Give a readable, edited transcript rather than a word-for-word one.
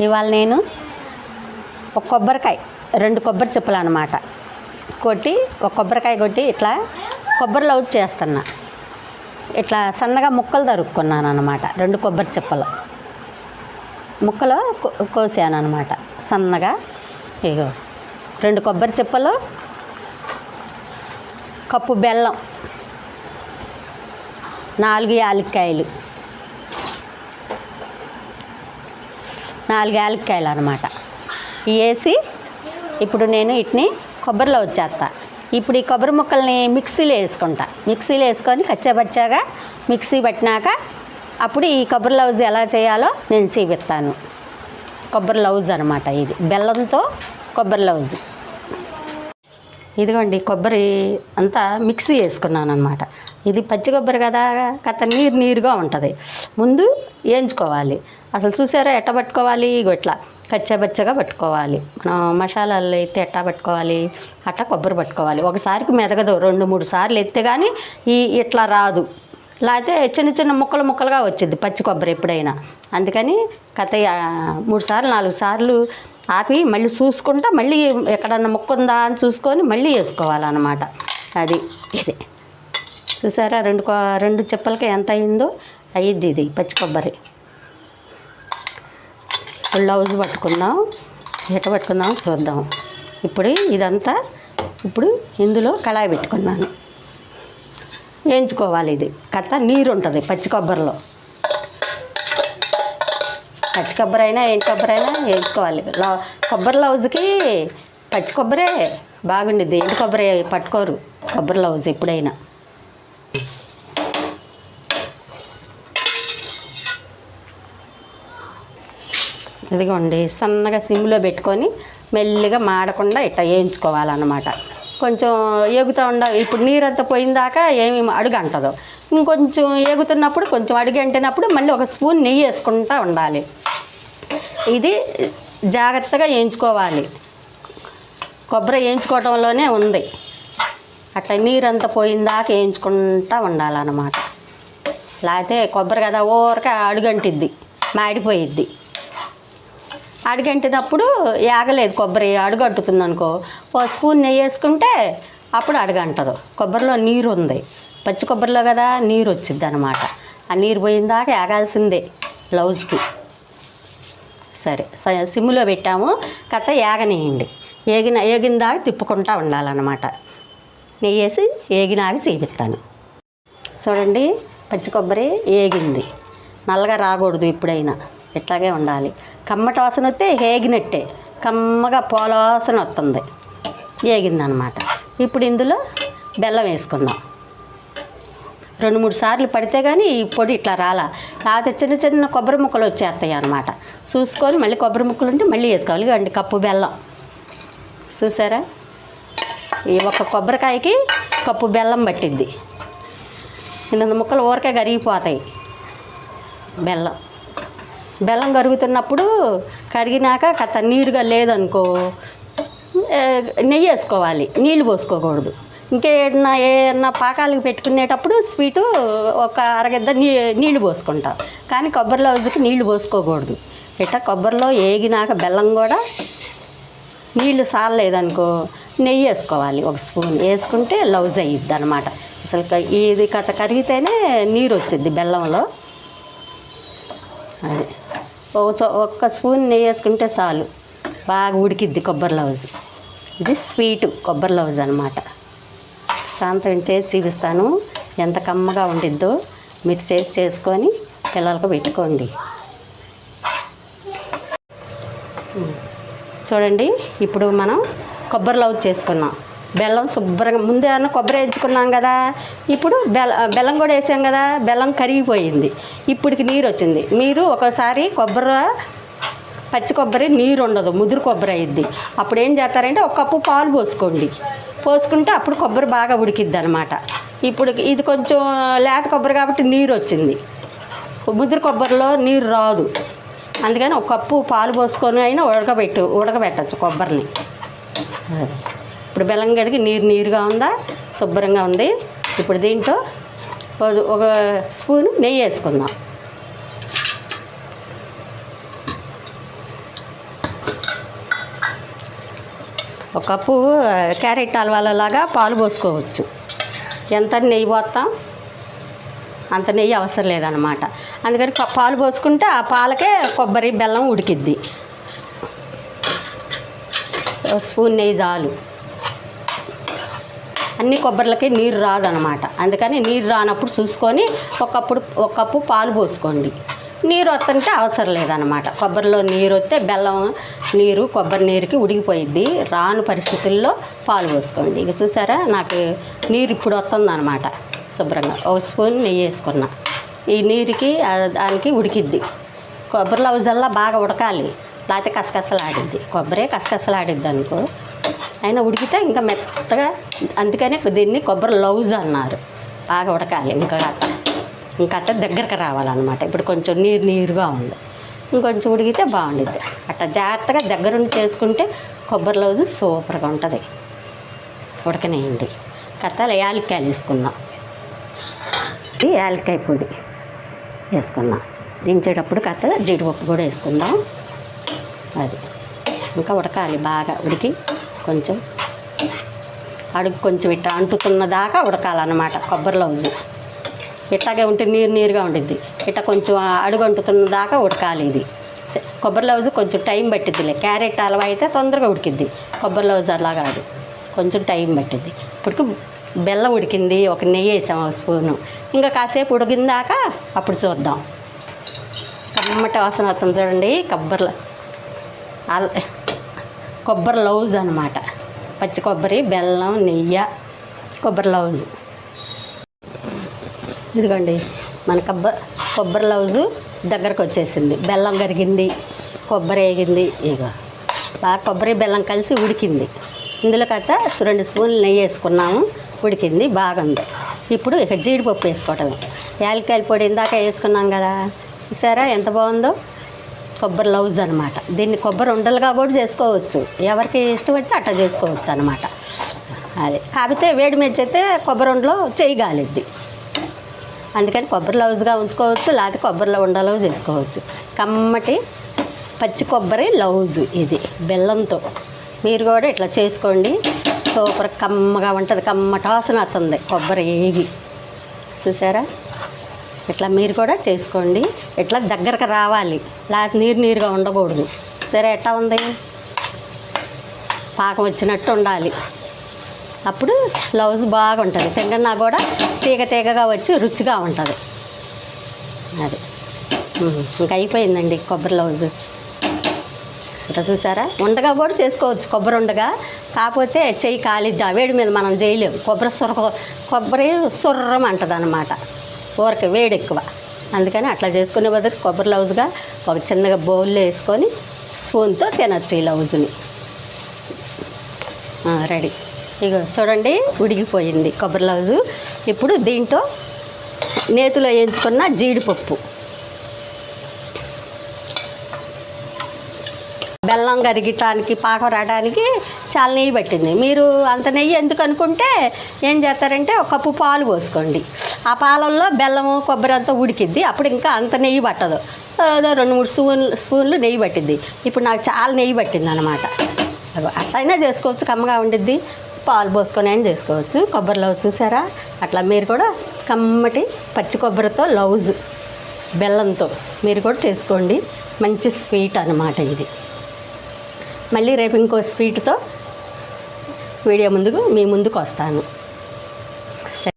ఇవాళ నేను ఒక కొబ్బరికాయ 2 కొబ్బరి చిప్పలు అన్నమాట కొట్టి, ఒక కొబ్బరికాయ కొట్టి ఇట్లా కొబ్బరి లౌజ్ చేస్తున్నా. ఇట్లా సన్నగా ముక్కలు తరుక్కున్నాను అన్నమాట. 2 కొబ్బరి చిప్పలు ముక్కలు కోసాను అన్నమాట సన్నగా. ఇగో 2 కొబ్బరి చిప్పలు, కప్పు బెల్లం, 4 యాలక్కాయలు, 4 యాలక్కాయలు అన్నమాట. వేసి ఇప్పుడు నేను వీటిని కొబ్బరిలో వచ్చేస్తా. ఇప్పుడు ఈ కొబ్బరి ముక్కల్ని మిక్సీలో వేసుకుంటా. మిక్సీలో వేసుకొని కచ్చాబచ్చాగా మిక్సీ పట్టినాక అప్పుడు ఈ కొబ్బరి లౌజ్ ఎలా చేయాలో నేను చూపిస్తాను. కొబ్బరి లౌజ్ అనమాట ఇది, బెల్లంతో కొబ్బరి లౌజ్. ఇదిగోండి కొబ్బరి అంతా మిక్సీ వేసుకున్నాను అనమాట. ఇది పచ్చి కొబ్బరి కదా, నీరుగా ఉంటుంది. ముందు వేయించుకోవాలి. అసలు చూసారా ఎట్ట పట్టుకోవాలి? ఇట్లా కచ్చాబచ్చగా పట్టుకోవాలి. మనం మసాలాలు అయితే ఎట్టా పట్టుకోవాలి, అట్టా కొబ్బరి పట్టుకోవాలి. ఒకసారికి మెదగదు, 2-3 సార్లు ఎత్తే కానీ ఇట్లా రాదు. లేకపోతే చిన్న చిన్న ముక్కలుగా వచ్చింది పచ్చి కొబ్బరి ఎప్పుడైనా. అందుకని 3 సార్లు 4 సార్లు ఆపి మళ్ళీ చూసుకుంటా, మళ్ళీ ఎక్కడన్నా ముక్క ఉందా అని చూసుకొని మళ్ళీ వేసుకోవాలన్నమాట. అది ఇది చూసారా, 2 చిప్పలకి ఎంత అయిందో అయ్యిద్ది. ఇది పచ్చి కొబ్బరి. లౌజ్ పట్టుకుందాం, ఎట్ట పట్టుకుందాం చూద్దాం. ఇప్పుడు ఇదంతా ఇందులో కళాయి పెట్టుకున్నాను. వేయించుకోవాలి. ఇది నీరు ఉంటుంది పచ్చి కొబ్బరిలో. పచ్చి కొబ్బరి అయినా ఎండు కొబ్బరి అయినా వేయించుకోవాలి. కొబ్బరి లౌజ్కి పచ్చి కొబ్బరే బాగుండిద్ది, ఎండు కొబ్బరి పట్టుకోరు కొబ్బరి లౌజ్ ఎప్పుడైనా. ఇదిగోండి సన్నగా సిమ్లో పెట్టుకొని మెల్లిగా మాడకుండా ఇట్లా వేయించుకోవాలన్నమాట. కొంచెం ఏగుతూ ఇప్పుడు నీరంతా పోయిందాకా ఏమి అడుగు అంటదు. ఇంకొంచెం ఏగుతున్నప్పుడు కొంచెం అడుగు అంటినప్పుడు మళ్ళీ 1 స్పూన్ నెయ్యి వేసుకుంటూ ఉండాలి. ఇది జాగ్రత్తగా వేయించుకోవాలి. కొబ్బరి వేయించుకోవడంలోనే ఉంది. అట్లా నీరంతా పోయిందాకా వేయించుకుంటూ ఉండాలన్నమాట. లేకపోతే కొబ్బరి కదా ఊరక అడుగంటిద్ది, మాడిపోయిద్ది. అడుగంటినప్పుడు ఏగలేదు కొబ్బరి, అడుగంటుతుంది అనుకో, 1 స్పూన్ నెయ్యి వేసుకుంటే అప్పుడు అడుగంటదు. కొబ్బరిలో నీరు ఉంది, పచ్చి కొబ్బరిలో కదా నీరు వచ్చిద్ది అనమాట. ఆ నీరు పోయిందాక ఏగాల్సిందే లౌజ్కి. సరే సిమ్లో పెట్టాము, ఏగనేయండి. ఏగిన దాకా తిప్పుకుంటూ ఉండాలన్నమాట. నెయ్యి వేసి ఏగినాక చూపిస్తాను. చూడండి పచ్చి కొబ్బరి ఏగింది. నల్లగా రాకూడదు, ఎప్పుడైనా ఇట్లాగే ఉండాలి. కమ్మటి వాసన వస్తే ఏగినట్టే, కమ్మగా పోల వాసన వస్తుంది, ఏగిందనమాట. ఇప్పుడు ఇందులో బెల్లం వేసుకుందాం. 2-3 సార్లు పడితే కానీ ఈ పొడి ఇట్లా రాలా. లేకపోతే చిన్న చిన్న కొబ్బరి ముక్కలు వచ్చేస్తాయి అన్నమాట. చూసుకొని మళ్ళీ కొబ్బరి ముక్కలు ఉంటే మళ్ళీ వేసుకోవాలి. ఇవ్వండి కప్పు బెల్లం. చూసారా, ఈ 1 కొబ్బరికాయకి కప్పు బెల్లం పట్టిద్ది. 8 ముక్కలు ఊరకే కరిగిపోతాయి. బెల్లం కరుగుతున్నప్పుడు కరిగినాక నీరుగా లేదనుకో నెయ్యి వేసుకోవాలి, నీళ్ళు పోసుకోకూడదు. ఏమన్నా పాకాలకు పెట్టుకునేటప్పుడు స్వీటు 1 అరగద్ద నీళ్ళు పోసుకుంటాం. కానీ కొబ్బరి లౌజ్కి నీళ్లు పోసుకోకూడదు. ఇట్లా కొబ్బరిలో ఏగినాక బెల్లం కూడా నీళ్ళు సాలలేదనుకో నెయ్యి వేసుకోవాలి. 1 స్పూన్ వేసుకుంటే లౌజ్ అయ్యిద్ది అనమాట. అసలు ఇది కరిగితేనే నీరు వచ్చిద్ది బెల్లంలో. అది 1 స్పూన్ నెయ్యి వేసుకుంటే చాలు, బాగా ఉడికిద్ది కొబ్బరి లౌజ్. ఇది స్వీటు కొబ్బరి లౌజ్ అనమాట. సాయంత్రం చేసి చూపిస్తాను ఎంత కమ్మగా ఉండిద్దో. మీరు చేసుకొని పిల్లలకు పెట్టుకోండి. చూడండి ఇప్పుడు మనం కొబ్బరి లౌజ్ చేసుకున్నాం. బెల్లం శుభ్రంగా ముందే కొబ్బరి వేయించుకున్నాం కదా, ఇప్పుడు బెల్లం కూడా వేసాం కదా, బెల్లం కరిగిపోయింది. ఇప్పటికి నీరు వచ్చింది. మీరు ఒకసారి పచ్చి కొబ్బరి నీరు ఉండదు, ముదురు కొబ్బరి అయ్యిద్ది. అప్పుడు ఏం చేస్తారంటే 1 కప్పు పాలు పోసుకుంటే అప్పుడు కొబ్బరి బాగా ఉడికిద్ది అనమాట. ఇప్పుడు ఇది కొంచెం లేత కొబ్బరి కాబట్టి నీరు వచ్చింది, ముదురు కొబ్బరిలో నీరు రాదు. అందుకని 1 కప్పు పాలు పోసుకొని అయినా ఉడకబెట్టచ్చు కొబ్బరిని. ఇప్పుడు బెల్లం గడికి నీరుగా ఉందా, శుభ్రంగా ఉంది. ఇప్పుడు దీంట్లో 1 స్పూను నెయ్యి వేసుకుందాం. ఒక కప్పు క్యారెట్ హల్వాలాగా పాలు పోసుకోవచ్చు. ఎంత నెయ్యి పోస్తాం అంత నెయ్యి అవసరం లేదనమాట. అందుకని పాలు పోసుకుంటే ఆ పాలకే కొబ్బరి బెల్లం ఉడికిద్ది. స్పూన్ నెయ్యి చాలు. అన్ని కొబ్బరిలకి నీరు రాదనమాట. అందుకని నీరు రానప్పుడు చూసుకొని ఒక కప్పు పాలు పోసుకోండి. నీరు వస్తుంటే అవసరం లేదనమాట. కొబ్బరిలో నీరు వస్తే బెల్లం నీరు కొబ్బరి నీరుకి ఉడికిపోయిద్ది. రాని పరిస్థితుల్లో పాలు పోసుకోండి. ఇక చూసారా నాకు నీరు ఇప్పుడు వస్తుందన్నమాట. శుభ్రంగా ఒక స్పూన్ నెయ్యి వేసుకున్నా. ఈ నీరుకి దానికి ఉడికిద్ది. కొబ్బరి లౌజల్లా బాగా ఉడకాలి, లేకపోతే కసకసలాడిద్ది. కొబ్బరే కసకసలాడిద్ది అనుకో, అయినా ఉడికితే ఇంకా మెత్తగా. అందుకనే దీన్ని కొబ్బరి లౌజ్ అన్నారు. బాగా ఉడకాలి. ఇంకా దగ్గరకు రావాలన్నమాట. ఇప్పుడు కొంచెం నీరుగా ఉంది, ఇంకొంచెం ఉడికితే బాగుండిద్ది. అట్లా జాగ్రత్తగా దగ్గరుండి చేసుకుంటే కొబ్బరి లౌజు సూపర్గా ఉంటుంది. ఉడకనేయండి. యాలక్కాయలు వేసుకుందాం. యాలక్కాయ పొడి వేసుకుందాం. దించేటప్పుడు జీడిపప్పు కూడా వేసుకుందాం. అది ఇంకా ఉడకాలి. బాగా ఉడికి కొంచెం అడుగు కొంచెం ఇట్లా అంటుతున్న దాకా ఉడకాలన్నమాట. కొబ్బరి లౌజు ఇట్లాగే ఉంటే నీరుగా ఉండిద్ది. ఇట్లా కొంచెం అడుగు అంటుతున్న దాకా ఉడకాలి. ఇది కొబ్బరి లౌజు కొంచెం టైం పట్టిద్దిలే. క్యారెట్ హల్వా అయితే తొందరగా ఉడికిద్ది. కొబ్బరి లౌజు అలా కాదు, కొంచెం టైం పట్టిద్ది. ఇప్పటికి బెల్లం ఉడికింది. ఒక నెయ్యి వేసాం ఒక స్పూను. ఇంకా కాసేపు ఉడికిందాక అప్పుడు చూద్దాం. కమ్మటి వాసన వస్తుంది చూడండి. కొబ్బరి లౌజ్ అనమాట. పచ్చి కొబ్బరి, బెల్లం, నెయ్యి, కొబ్బరి లౌజు. ఇదిగోండి మన కొబ్బరి లౌజు దగ్గరకు వచ్చేసింది. బెల్లం కరిగింది, కొబ్బరి వేగింది. ఇగో బాగా కొబ్బరి బెల్లం కలిసి ఉడికింది. ఇందులో 2 స్పూన్లు నెయ్యి వేసుకున్నాము. ఉడికింది, బాగుంది. ఇప్పుడు ఇక జీడిపప్పు వేసుకోవటమే. యాలక్కాయల పొడి ఇందాక వేసుకున్నాం కదా, చూసారా ఎంత బాగుందో. కొబ్బరి లౌజ్ అనమాట. దీన్ని కొబ్బరి ఉండలుగా కూడా చేసుకోవచ్చు. ఎవరికి ఇష్టం వచ్చి అట్లా చేసుకోవచ్చు అనమాట. అది కాకపోతే వేడి మెచ్చితే కొబ్బరి ఉండలో చేయగాలిద్ది. అందుకని కొబ్బరి లౌజ్గా ఉంచుకోవచ్చు, లేకపోతే కొబ్బరిలో ఉండలో చేసుకోవచ్చు. కమ్మటి పచ్చి కొబ్బరి లౌజు ఇది బెల్లంతో. మీరు కూడా ఇట్లా చేసుకోండి. సూపర్ కమ్మగా ఉంటుంది. కమ్మటి వాసన వస్తుంది కొబ్బరి ఏగి. చూసారా, ఇట్లా మీరు కూడా చేసుకోండి. ఇట్లా దగ్గరకు రావాలి, లేకపోతే నీరుగా ఉండకూడదు. సరే ఎట్లా ఉంది, పాకం వచ్చినట్టు ఉండాలి. అప్పుడు లౌజ్ బాగుంటుంది. తింటున్నా కూడా తీగగా వచ్చి రుచిగా ఉంటుంది. అది ఇంకా అయిపోయిందండి కొబ్బరి లౌజు. ఇట్లా చూసారా, ఉండగా కూడా చేసుకోవచ్చు కొబ్బరి ఉండగా. కాకపోతే చెయ్యి కాలిద్ది. ఆ వేడి మీద మనం చేయలేము. కొబ్బరి సుర్రం అంటుంది అనమాట. ఊరక వేడి ఎక్కువ. అందుకని అట్లా చేసుకునే బదులు కొబ్బరి లౌజుగా ఒక చిన్నగా బౌల్లో వేసుకొని స్పూన్తో తినొచ్చు ఈ లౌజుని. రెడీ. ఇగో చూడండి ఉడికిపోయింది కొబ్బరి లౌజు. ఇప్పుడు దీంట్లో నేతిలో వేయించుకున్న జీడిపప్పు, బెల్లం కరిగటానికి పాకం రావడానికి చాలా నెయ్యి పట్టింది. మీరు అంత నెయ్యి ఎందుకు అనుకుంటే ఏం చేస్తారంటే ఒక కప్పు పాలు పోసుకోండి. ఆ పాలల్లో బెల్లము కొబ్బరి అంతా ఉడికిద్ది. అప్పుడు ఇంకా అంత నెయ్యి పట్టదు. 2-3 స్పూన్లు నెయ్యి పట్టిద్ది. ఇప్పుడు నాకు చాలా నెయ్యి పట్టింది అనమాట. అట్లయినా చేసుకోవచ్చు, కమ్మగా ఉండిద్ది. పాలు పోసుకొని అయినా చేసుకోవచ్చు. కొబ్బరి లౌజ్ చూసారా, అట్లా మీరు కూడా కమ్మటి పచ్చి కొబ్బరితో లౌజ్ బెల్లంతో మీరు కూడా చేసుకోండి. మంచి స్వీట్ అనమాట ఇది. మళ్ళీ రేపు ఇంకో స్వీట్తో మీ ముందుకు వస్తాను.